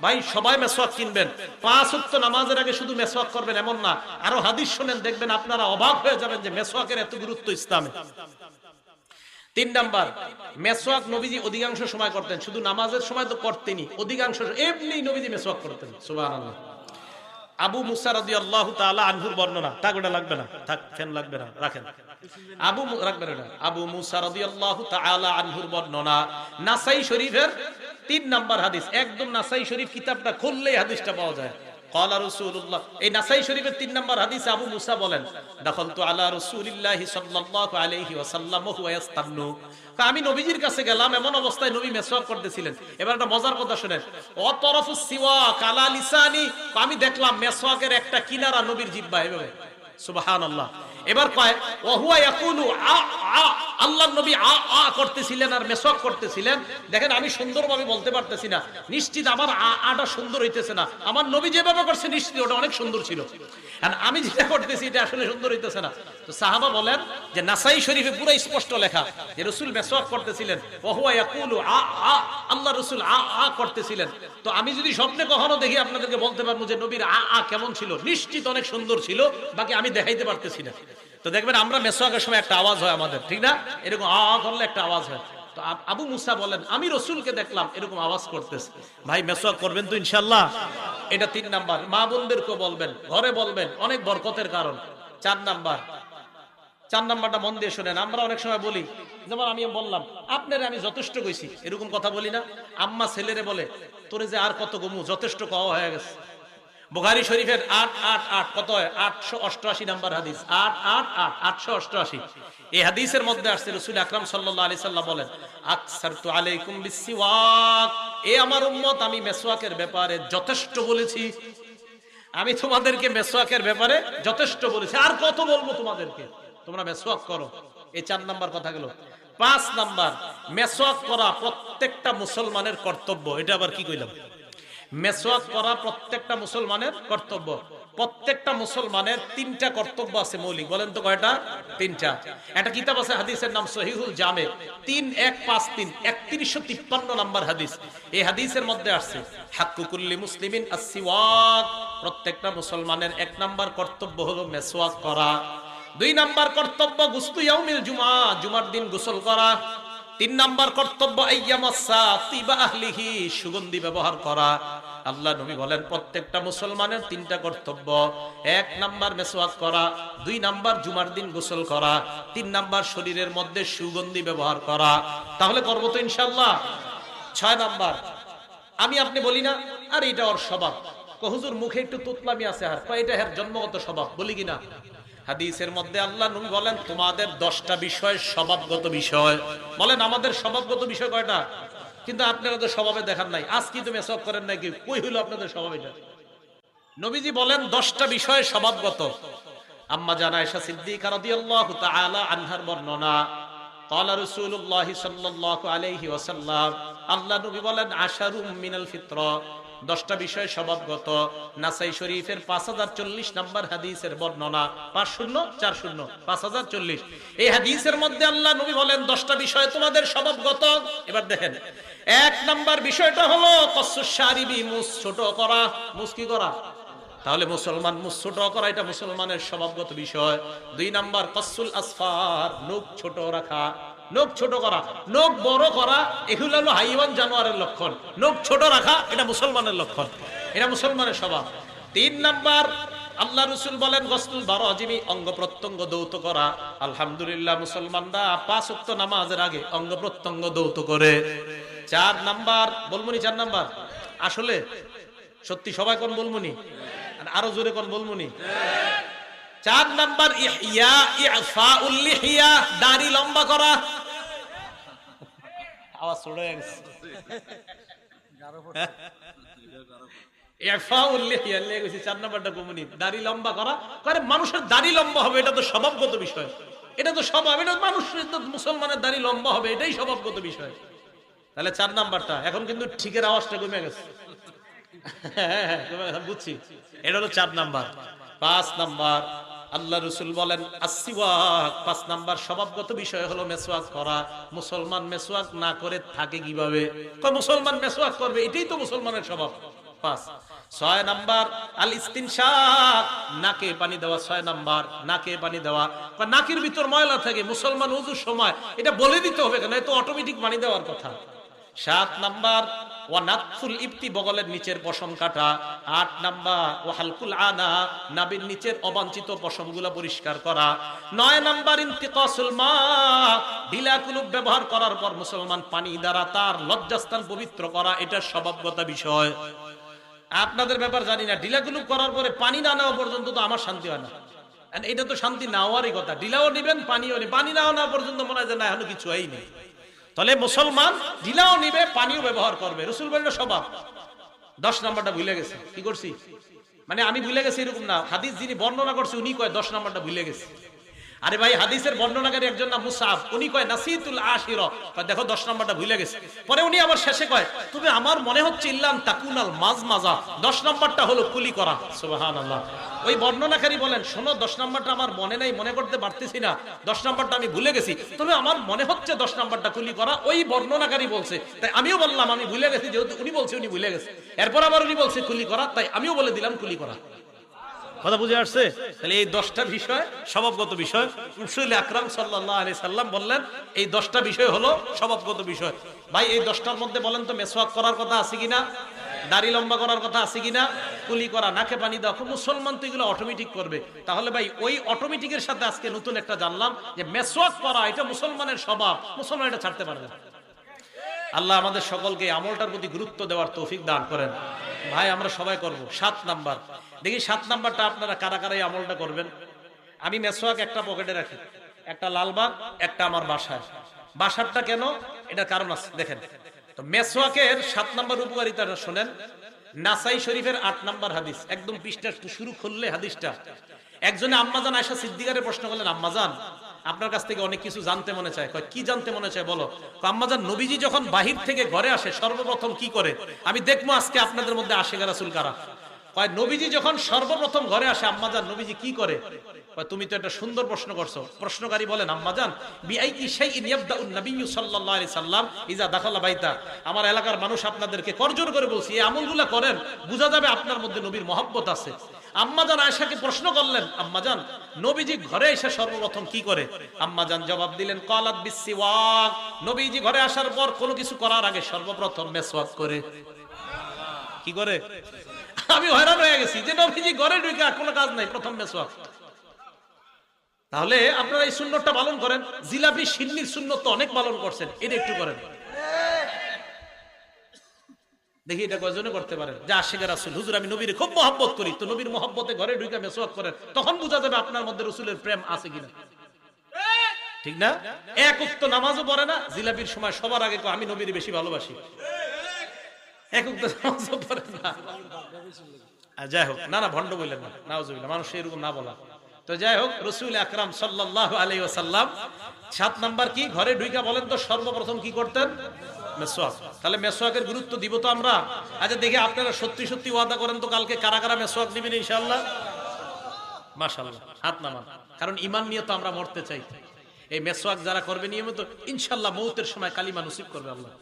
ভাই সবাই মেসওয়াক কিনবেন, 5 ওয়াক্ত নামাজের আগে শুধু মেসওয়াক করবেন এমন না, আরো হাদিস শুনেন, দেখবেন আপনারা অবাক হয়ে যাবেন যে মেসওয়াকের এত গুরুত্ব ইসলামে। 3 নাম্বার, মেসওয়াক নবীজি অধিকাংশ সময় করতেন, শুধু নামাজের সময় তো করতেনই, অধিকাংশ এমনি নবীজি মেসওয়াক করতেন। সুবহানাল্লাহ। আবু মুসা রাদিয়াল্লাহু তাআলা আনহুর বর্ণনা, টাকাটা লাগবে না, থাক, ফ্যান লাগবে না, রাখেন। আবু মুসা রাদিয়াল্লাহু তাআলা আনহুর বর্ণনা, নাসাই শরীফের 3 নাম্বার হাদিস, একদম নাসাই শরীফ কিতাবটা খুললেই হাদিসটা পাওয়া যায়। ক্বালা রাসূলুল্লাহ, এই নাসাই শরীফের 3 নাম্বার হাদিসে আবু মুসা বলেন, দাখালতু আলা রাসূলিল্লাহি সাল্লাল্লাহু আলাইহি ওয়াসাল্লাম ওয়া হুয়া ইস্তান্নু, আমি নবীজির কাছে গেলাম, এমন অবস্থায় নবী মেসওয়াক করতেছিলেন। এবার একটা মজার কথা শুনেন, ও তরফুস সিওয়াক আলা লিসানি, আমি দেখলাম মেসওয়াকের একটা কিনারা নবীর জিহ্বায় এভাবে। সুবহানাল্লাহ। এবার কয় ওয়া হুয়া ইয়াকুলু আ আ, আল্লাহর নবী আ আ করতেছিলেন আর মেসওয়াক করতেছিলেন। দেখেন আমি সুন্দরভাবে বলতে পারতেছি না, নিশ্চিত আমার আ আটা সুন্দর হইতেছে না, আমার নবী যেভাবে করছে নিশ্চিত ওটা অনেক সুন্দর ছিল, আর আমি যেটা করতেছি এটা আসলে সুন্দর হইতেছে না। তো সাহাবা বলেন যে নাসাই শরীফে পুরো স্পষ্ট লেখা যে রাসূল মেসওয়াক করতেছিলেন, ওয়া হুয়া ইয়াকুলু আ আ, আল্লাহ রাসূল আ আ করতেছিলেন। তো আমি যদি স্বপ্নে কখনো দেখি আপনাদেরকে বলতে পারবো যে নবীর আ আ কেমন ছিল, নিশ্চিত অনেক সুন্দর ছিল, বাকি আমি দেখাইতে পারতেছি না। তো দেখবেন আমরা মেসওয়াকের সময় একটা আওয়াজ হয় আমাদের, ঠিক না? এরকম আ আ করলে একটা আওয়াজ হয়। তো আবু মুসা বলেন আমি রাসূলকে দেখলাম এরকম আওয়াজ করতেছে। ভাই মেসওয়াক করবেন তো ইনশাআল্লাহ? এটা 3 নাম্বার। মা বোনদেরকে বলবেন, ঘরে বলবেন, অনেক বরকতের কারণ। 4 নাম্বারটা মন দিয়ে শুনেন। আমরা অনেক সময় বলি, যেমন আমি বললাম আপনারে আমি যথেষ্ট কইছি, এরকম কথা বলি না? আম্মা ছেলেরে বলে, তোরে যে আর কত গমু, যথেষ্ট কওয়া হয়ে গেছে। বুখারী শরীফের 888 কত হয়? 888 নাম্বার হাদিস, 888 এই হাদিসের মধ্যে আসছে রাসূল আকরাম সাল্লাল্লাহু আলাইহি সাল্লাম বলেন, আকসারতু আলাইকুম বিসওয়াক, এ আমার উম্মত আমি মেসওয়াকের ব্যাপারে যথেষ্ট বলেছি, আমি তোমাদেরকে মেসওয়াকের ব্যাপারে যথেষ্ট বলেছি, আর কত বলবো তোমাদেরকে, তোমরা মেসওয়াক করো। এই 4 নাম্বার কথা গেল। 5 নাম্বার, মেসওয়াক করা প্রত্যেকটা মুসলমানের কর্তব্য। এটা আবার কি কইলাম? মেসওয়াক করা প্রত্যেকটা মুসলমানের কর্তব্য। প্রত্যেকটা মুসলমানের 3টা কর্তব্য আছে মৌলিক। বলেন তো কয়টা? 3টা। একটা কিতাব আছে হাদিসের নাম সহিহুল জামে, 3153 3153 নাম্বার হাদিস। এই হাদিসের মধ্যে আসছে হাক্কু কুল্লি মুসলিমিন আস-সিওয়াক, প্রত্যেকটা মুসলমানের 1 নাম্বার কর্তব্য হলো মেসওয়াক করা। 2 নাম্বার কর্তব্য গুসলু ইয়াউমিল জুমআ, জুমার দিন গোসল করা। 3 নাম্বার কর্তব্য আইয়ামাসা তিবা আহলিহি, সুগন্ধি ব্যবহার করা। আল্লাহ নবী বলেন প্রত্যেকটা মুসলমানের 3টা কর্তব্য। 1 নাম্বার মেসওয়াক করা, 2 নাম্বার জুমার দিন গোসল করা, 3 নাম্বার শরীরের মধ্যে সুগন্ধি ব্যবহার করা। তাহলে করবো তো ইনশাআল্লাহ? 6 নাম্বার, আমি আপনি বলি না আর এটা ওর স্বভাব, হুজুর মুখে একটু তুতলামি আছে, আর এটা এর জন্মগত স্বভাব, বলি কিনা? হাদিসের মধ্যে আল্লাহ নবী বলেন তোমাদের 10টা বিষয় স্বভাবগত বিষয়। বলেন আমাদের স্বভাবগত বিষয় কয়টা? কিন্তু আপনারা তো স্বভাবে দেখান নাই। আজ কি তুমি মেসওয়াক করেন নাকি? কই হইলো আপনাদের স্বভাব এটা? নবীজি বলেন 10টা বিষয় স্বভাবগত। আম্মা জানা আয়েশা সিদ্দিকা রাদিয়াল্লাহু তাআলা আনহার বর্ণনা, ক্বালা রাসূলুল্লাহ সাল্লাল্লাহু আলাইহি ওয়াসাল্লাম, আল্লাহ নবী বলেন আশারুম মিনাল ফিতরা, 10টা বিষয় স্বভাবগত। নাসাই শরীফের 5040 নাম্বার হাদিসের বর্ণনা, 5040 5040। এই হাদিসের মধ্যে আল্লাহ নবী বলেন 10টা বিষয় তোমাদের স্বভাবগত। এবার দেখেন, 1 নাম্বার বিষয়টা হলো কসসুশ শারিবি, মুছ ছোট করা। মুছ কি করা? তাহলে মুসলমান মুছ ছোট করা এটা মুসলমানের স্বভাবগত বিষয়। 2 নাম্বার কসসুল আসফার, নখ ছোট রাখা। নখ ছোট করা, নখ বড় করা এগুলো হলো হাইওয়ান জানোয়ারের লক্ষণ। নখ ছোট রাখা এটা মুসলমানের লক্ষণ, এটা মুসলমানের স্বভাব। 3 নাম্বার আল্লাহ রাসূল বলেন গসল বারাজিমি, অঙ্গ প্রত্যঙ্গ দৌত করা। আলহামদুলিল্লাহ মুসলমানরা 5 ওয়াক্ত নামাজের আগে অঙ্গ প্রত্যঙ্গ দৌত করে। 4 নাম্বার বলমুনি, 4 নাম্বার আসলে সত্যি সবাই কোন বলমুনি, আরো জোরে কোন বলমুনি? 4 নাম্বার ইহইয়া ইফাউল লিহিয়া, দাড়ি লম্বা করা। আওয়াজ ছড়ে গেছে। ইফাউল লিহিয়া লেগেছে 4 নাম্বারটা কমুনি, দাড়ি লম্বা করা। কারণ মানুষের দাড়ি লম্বা হবে এটা তো স্বভাবগত বিষয়, এটা তো স্বভাব, এটা মানুষের তো মুসলমানের দাড়ি লম্বা হবে এটাই স্বভাবগত বিষয়। তাহলে 4 নাম্বারটা, এখন কিন্তু ঠিকের আওয়াজটা কমে গেছে। বুঝছি, এটা হলো 4 নাম্বার। 5 নাম্বার আল্লাহ রাসূল বলেন আসওয়াক, 5 নাম্বার স্বভাবগত বিষয় হলো মেসওয়াক করা। মুসলমান মেসওয়াক না করে থাকে কিভাবে? কয় মুসলমান মেসওয়াক করবে, এটাই তো মুসলমানের স্বভাব। 5 6 নাম্বার আল ইস্তিনশাক, নাকে পানি দেওয়া। 6 নাম্বার নাকে পানি দেওয়া। নাকের ভিতর ময়লা থাকে, মুসলমান ওযুর সময় এটা বলে দিতে হবে কেন? এটা অটোমেটিক পানি দেওয়ার কথা। 7 নাম্বার ওয়া নাতফুল ইবতি, বগলের নিচের পশম কাটা। 8 নাম্বার ওয়া হালকুল আনা, নাভির নিচের অবাঞ্ছিত পশমগুলো পরিষ্কার করা। 9 নাম্বার ইন্তিকাসুল মা, ঢিলা কুলুপ ব্যবহার করার পর মুসলমান পানি দ্বারা তার লজ্জাস্থান পবিত্র করা, এটা স্বভাবগত বিষয়। আপনাদের ব্যাপার জানি না, ঢিলা কুলুপ করার পরে পানি না নেওয়া পর্যন্ত তো আমার শান্তি হয় না। এটা তো শান্তি না হওয়ারই কথা। ঢিলাও নিবেন, পানিও নেবেন, পানি না নেওয়া পর্যন্ত মনে হয় যে না এখনো কিছু হয়নি। তাহলে মুসলমান ঢিলাও নিবে, পানিও ব্যবহার করবে, রাসূল বলল স্বভাব। 10 নাম্বারটা ভুলে গেছে। কি করছি মানে আমি ভুলে গেছি এরকম না, হাদিস যিনি বর্ণনা করছে উনি কয় 10 নাম্বারটা ভুলে গেছে। আরে ভাই, হাদিসের বর্ণনাকারী একজন না মুসআব, উনি কয় নাসিতুল আশিরা, দেখো 10 নাম্বারটা ভুলে গেছে। পরে উনি আবার শেষে কয় তবে আমার মনে হচ্ছে ইল্লান তাকুনাল মাজমাজা, 10 নাম্বারটা হলো কুলি করা। সুবহানাল্লাহ। ওই বর্ণনাকারী বলেন শোনো, 10 নাম্বারটা আমার মনে নাই, মনে করতে পারতেছি না, 10 নাম্বারটা আমি ভুলে গেছি, তবে আমার মনে হচ্ছে 10 নাম্বারটা কুলি করা। ওই বর্ণনাকারী বলছে, তাই আমিও বললাম আমি ভুলে গেছি, যেহেতু উনি বলছে উনি ভুলে গেছে। এরপর আবার উনি বলছে কুলি করা, তাই আমিও বলে দিলাম কুলি করা। কথা বুঝে আসছে? তাহলে এই 10টা বিষয় স্বভাবগত বিষয়। রাসূল আকরাম সাল্লাল্লাহু আলাইহি সাল্লাম বললেন এই 10টা বিষয় হলো স্বভাবগত বিষয়। ভাই এই 10টার মধ্যে বলেন তো মেসওয়াক করার কথা আছে কিনা, দাড়ি লম্বা করার কথা আছে কিনা, কুলি করা, নাকে পানি দেওয়া। মুসলমান তো এগুলো অটোমেটিক করবে। তাহলে ভাই ওই অটোমেটিকের সাথে আজকে নতুন একটা জানলাম যে মেসওয়াক করা এটা মুসলমানের স্বভাব, মুসলমান এটা ছাড়তে পারবে না। আল্লাহ আমাদের সকলকে আমলটার প্রতি গুরুত্ব দেওয়ার তৌফিক দান করেন। ভাই আমরা সবাই করব। 7 নাম্বার দেখি, 7 নাম্বারটা আপনারা কারা কারা এই আমলটা করবেন। আমি মেসওয়াক একটা পকেটে রাখি, একটা লালবাগ, একটা আমার বাসায়। বাসারটা কেন, এটা কারণ আছে দেখেন। তো মেসওয়াকের 7 নাম্বার উপকারিতাটা শুনেন। নাসাই শরীফের 8 নাম্বার হাদিস, একদম পৃষ্ঠা শুরু করলে হাদিসটা। একজনে আম্মাজান আয়েশা সিদ্দিকারে প্রশ্ন করলেন, আম্মাজান আপনার কাছ থেকে অনেক কিছু জানতে মনে চায়। কয় কি জানতে মনে চায় বলো। আম্মাজান নবীজি যখন বাহির থেকে ঘরে আসে সর্বপ্রথম কি করে, আমি দেখবো আজকে আপনাদের মধ্যে আশিকা রাসূল কারা। কয় নবীজি যখন সর্বপ্রথম ঘরে আসে আম্মাজান নবীজি কি করে। কয় তুমি তো একটা সুন্দর প্রশ্ন করছো। প্রশ্নকারী বলেন, আম্মাজান বিআইয়ি শাইইন ইয়াবদাউন নাবিয়্যু সাল্লাল্লাহু আলাইহি সাল্লাম ইযা দাখালা বাইতা। আমার এলাকার মানুষ আপনাদেরকে করজোর করে বলছি এই আমলগুলো করেন, বোঝা যাবে আপনার মধ্যে নবীর মহব্বত আছে। আম্মাজান আয়েশাকে প্রশ্ন করলেন, আম্মাজান নবীজি ঘরে এসে সর্বপ্রথম কি করে। আম্মাজান জবাব দিলেন, ক্বালাত বিসসিওয়াক, নবীজি ঘরে আসার পর কোনো কিছু করার আগে সর্বপ্রথম মেসওয়াক করে। কি করে? আমি হয়রান হয়ে গেছি যে নবীজি ঘরে ঢুকে কোনো কাজ নাই, প্রথম মেসওয়াক। তাহলে আপনারা এই সুন্নতটা পালন করেন। জিলাপি সিন্নির সুন্নত তো অনেক পালন করছেন, এটা একটু করেন দেখি এটা কয়জনে করতে পারেন। যে আশিকা রাসূল, হুজুর আমি নবীর খুব মহব্বত করি, তো নবীর মহব্বতে ঘরে ঢুকে মেসওয়াক করেন, তখন বোঝা যাবে আপনার মধ্যে রাসূলের প্রেম আছে কিনা। ঠিক না? এক ওয়াক্ত নামাজও পড়ে না, জিলাপির সময় সবার আগে কয় আমি নবীর বেশি ভালোবাসি। এক ওয়াক্ত নামাজও পড়ে না। যাই হোক, না না ভণ্ড বললেন না, নাউজুবিল্লাহ, মানুষ এরকম না বলা। তো যাই হোক, রাসূল আকরাম সাল্লাল্লাহু আলাইহি ওয়াসাল্লাম 7 নাম্বার কি, ঘরে ঢুইকা বলেন তো সর্বপ্রথম কি করতেন, মেসওয়াক। তাহলে মেসওয়াকের গুরুত্ব দিব তো আমরা। আচ্ছা দেখি আপনারা সত্যি সত্যি ওয়াদা করেন তো কালকে কারা কারা মেসওয়াক দিবেন ইনশাআল্লাহ। মাশাআল্লাহ, হাত নামান, কারণ ঈমান নিয়ে তো আমরা মরতে চাই। এই মেসওয়াক যারা করবে নিয়মিত ইনশাআল্লাহ মউতের সময় কালিমা নসিব করবে আল্লাহ।